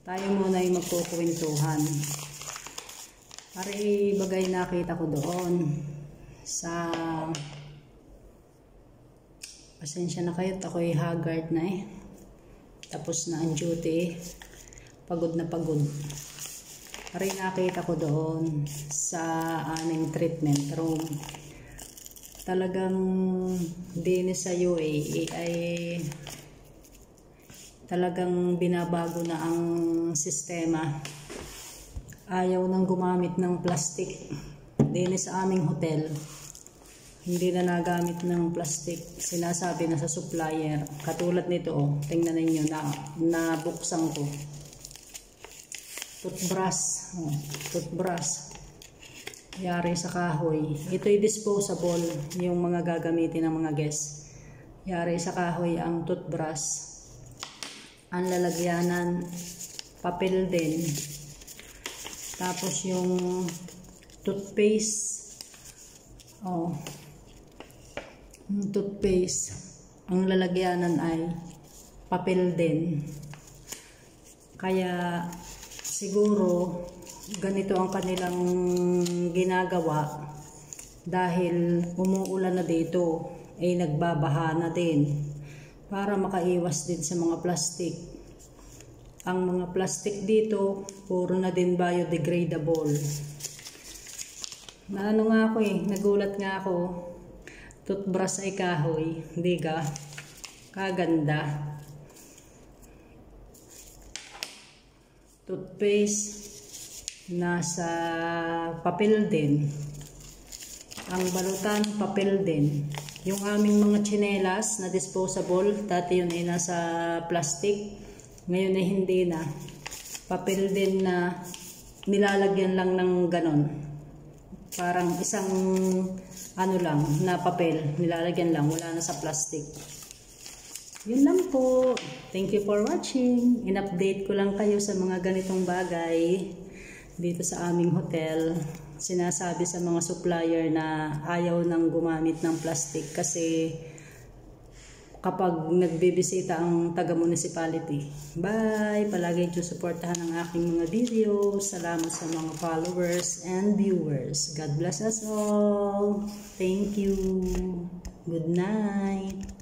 Tayo muna ay magkukwentuhan. Para ibagay nakita ko doon sa pasensya na kayo, ako'y haggard na eh. Tapos na ang duty, pagod na pagod. Para nakita ko doon sa aming treatment room. Talagang din sa UAE ay talagang binabago na ang sistema. Ayaw nang gumamit ng plastic. Din sa aming hotel, hindi na nagamit ng plastic. Sinasabi na sa supplier. Katulad nito, oh, tingnan ninyo na nabuksan ko. Toothbrush. Oh, toothbrush. Yari sa kahoy. Ito'y disposable, yung mga gagamitin ng mga guests. Yari sa kahoy ang toothbrush. Ang lalagyanan, papel din. Tapos yung toothpaste. Oh. Yung toothpaste, ang lalagyanan ay papel din. Kaya siguro ganito ang kanilang ginagawa dahil umuulan na dito ay nagbabaha na din para makaiwas din sa mga plastic. Ang mga plastic dito puro na din biodegradable. Naano nga ako eh, nagulat nga ako. Toothbrush ay kahoy, hindi ka? Kaganda. Toothpaste nasa papel din. Ang balutan papel din. Yung aming mga tsinelas na disposable, dati yun ay nasa plastic, ngayon ay hindi na. Papel din na nilalagyan lang ng ganon. Parang isang ano lang na papel, nilalagyan lang, wala na sa plastic. Yun lang po. Thank you for watching. In-update ko lang kayo sa mga ganitong bagay dito sa aming hotel. Sinasabi sa mga supplier na ayaw nang gumamit ng plastic kasi kapag nagbibisita ang taga-municipality. Bye! Palagi nyo supportahan ang aking mga videos. Salamat sa mga followers and viewers. God bless us all. Thank you. Good night.